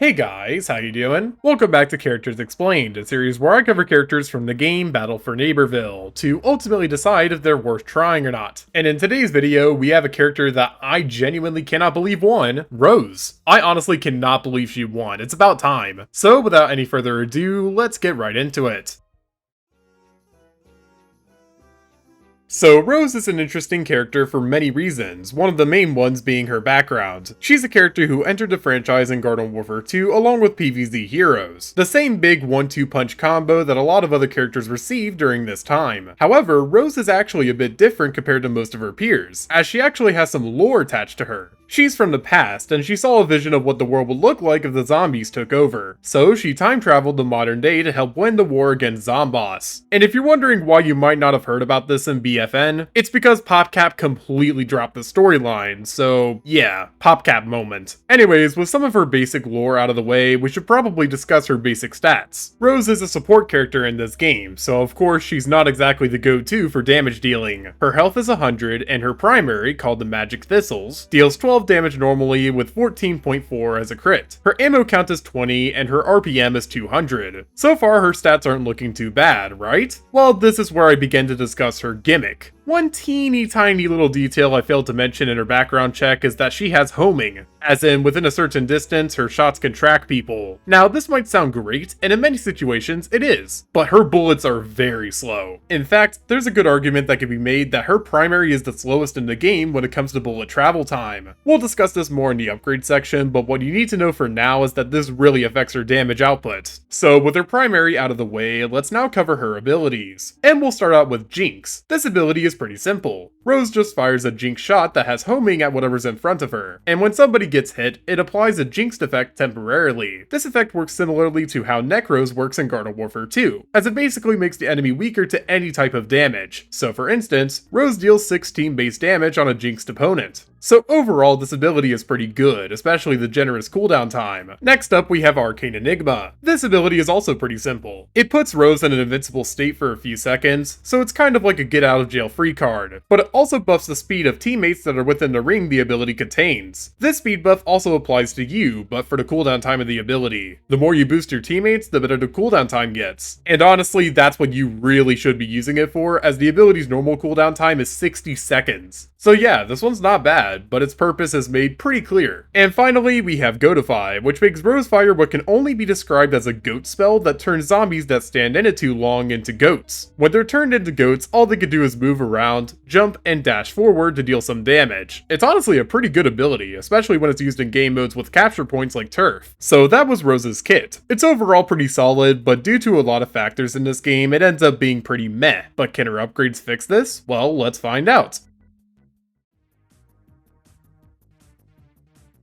Hey guys, how you doing? Welcome back to Characters Explained, a series where I cover characters from the game Battle for Neighborville to ultimately decide if they're worth trying or not. And in today's video, we have a character that I genuinely cannot believe won, Rose. I honestly cannot believe she won. It's about time. So without any further ado, let's get right into it. So Rose is an interesting character for many reasons, one of the main ones being her background. She's a character who entered the franchise in Garden Warfare 2 along with PVZ heroes, the same big 1-2 punch combo that a lot of other characters received during this time. However, Rose is actually a bit different compared to most of her peers, as she actually has some lore attached to her. She's from the past, and she saw a vision of what the world would look like if the zombies took over. So she time traveled to modern day to help win the war against Zomboss. And if you're wondering why you might not have heard about this in BFN, it's because PopCap completely dropped the storyline, so yeah, PopCap moment. Anyways, with some of her basic lore out of the way, we should probably discuss her basic stats. Rose is a support character in this game, so of course she's not exactly the go-to for damage dealing. Her health is 100, and her primary, called the Magic Thistles, deals 12 damage normally with 14.4 as a crit. Her ammo count is 20 and her RPM is 200. So far her stats aren't looking too bad, right? Well, this is where I begin to discuss her gimmick. One teeny tiny little detail I failed to mention in her background check is that she has homing, as in within a certain distance her shots can track people. Now this might sound great, and in many situations it is, but her bullets are very slow. In fact, there's a good argument that can be made that her primary is the slowest in the game when it comes to bullet travel time. We'll discuss this more in the upgrade section, but what you need to know for now is that this really affects her damage output. So with her primary out of the way, let's now cover her abilities. And we'll start out with Jinx. This ability is pretty simple. Rose just fires a Jinx shot that has homing at whatever's in front of her, and when somebody gets hit, it applies a Jinxed effect temporarily. This effect works similarly to how Necros works in Garden Warfare 2, as it basically makes the enemy weaker to any type of damage. So for instance, Rose deals 16 base damage on a Jinxed opponent. So overall, this ability is pretty good, especially the generous cooldown time. Next up, we have Arcane Enigma. This ability is also pretty simple. It puts Rose in an invincible state for a few seconds, so it's kind of like a get out of jail free card, but it also buffs the speed of teammates that are within the ring the ability contains. This speed buff also applies to you, but for the cooldown time of the ability. The more you boost your teammates, the better the cooldown time gets. And honestly, that's what you really should be using it for, as the ability's normal cooldown time is 60 seconds. So yeah, this one's not bad, but its purpose is made pretty clear. And finally, we have Goatify, which makes Rose fire what can only be described as a goat spell that turns zombies that stand in it too long into goats. When they're turned into goats, all they can do is move around, jump, and dash forward to deal some damage. It's honestly a pretty good ability, especially when it's used in game modes with capture points like Turf. So that was Rose's kit. It's overall pretty solid, but due to a lot of factors in this game, it ends up being pretty meh. But can her upgrades fix this? Well, let's find out.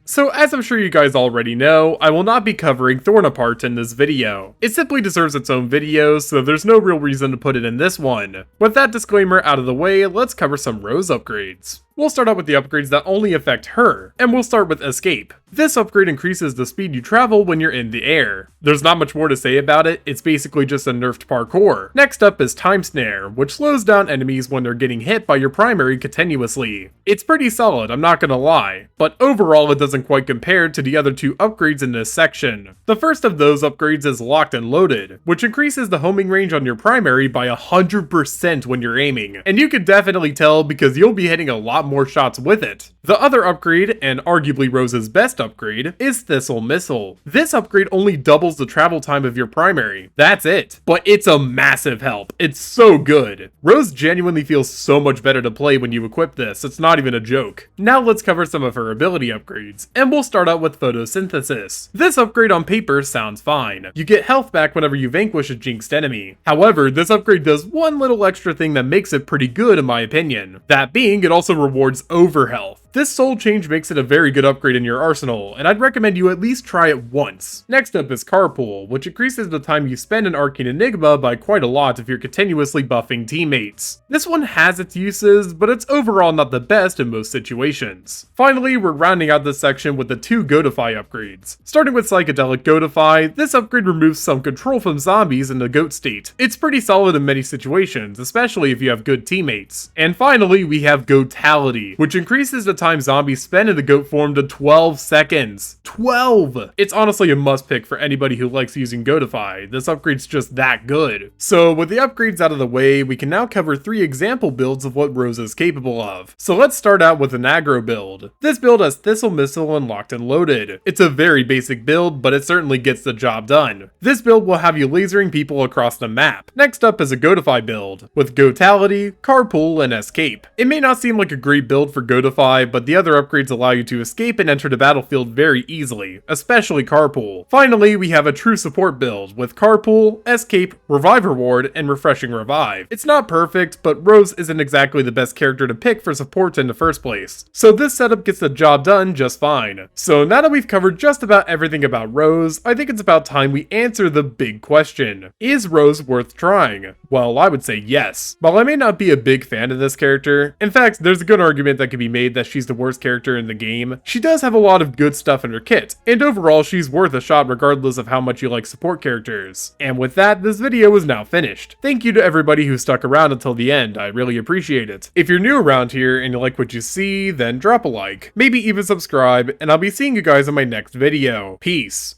So as I'm sure you guys already know, I will not be covering Thorn Apart in this video. It simply deserves its own video, so there's no real reason to put it in this one. With that disclaimer out of the way, let's cover some Rose upgrades. We'll start out with the upgrades that only affect her, and we'll start with Escape. This upgrade increases the speed you travel when you're in the air. There's not much more to say about it, it's basically just a nerfed parkour. Next up is Time Snare, which slows down enemies when they're getting hit by your primary continuously. It's pretty solid, I'm not gonna lie, but overall it doesn't quite compare to the other two upgrades in this section. The first of those upgrades is Locked and Loaded, which increases the homing range on your primary by 100% when you're aiming, and you can definitely tell because you'll be hitting a lot more shots with it. The other upgrade, and arguably Rose's best upgrade, is Thistle Missile. This upgrade only doubles the travel time of your primary. That's it. But it's a massive help. It's so good. Rose genuinely feels so much better to play when you equip this, it's not even a joke. Now let's cover some of her ability upgrades, and we'll start out with Photosynthesis. This upgrade on paper sounds fine. You get health back whenever you vanquish a jinxed enemy. However, this upgrade does one little extra thing that makes it pretty good in my opinion. That being, it also rewards overhealth. This soul change makes it a very good upgrade in your arsenal, and I'd recommend you at least try it once. Next up is Carpool, which increases the time you spend in Arcane Enigma by quite a lot if you're continuously buffing teammates. This one has its uses, but it's overall not the best in most situations. Finally, we're rounding out this section with the two Goatify upgrades. Starting with Psychedelic Goatify, this upgrade removes some control from zombies in the goat state. It's pretty solid in many situations, especially if you have good teammates. And finally, we have Goatality, which increases the time zombies spend in the goat form to 12 seconds. 12! It's honestly a must pick for anybody who likes using Goatify. This upgrade's just that good. So with the upgrades out of the way, we can now cover 3 example builds of what Rose is capable of. So let's start out with an aggro build. This build has Thistle Missile and Locked and Loaded. It's a very basic build, but it certainly gets the job done. This build will have you lasering people across the map. Next up is a Goatify build, with Goatality, Carpool, and Escape. It may not seem like a great build for Goatify, but the other upgrades allow you to escape and enter the battlefield very easily, especially Carpool. Finally, we have a true support build, with Carpool, Escape, Revive Reward, and Refreshing Revive. It's not perfect, but Rose isn't exactly the best character to pick for support in the first place, so this setup gets the job done just fine. So now that we've covered just about everything about Rose, I think it's about time we answer the big question. Is Rose worth trying? Well, I would say yes. While I may not be a big fan of this character, in fact, there's a good argument that could be made that she's the worst character in the game, she does have a lot of good stuff in her kit, and overall she's worth a shot regardless of how much you like support characters. And with that, this video is now finished. Thank you to everybody who stuck around until the end, I really appreciate it. If you're new around here and you like what you see, then drop a like, maybe even subscribe, and I'll be seeing you guys in my next video. Peace.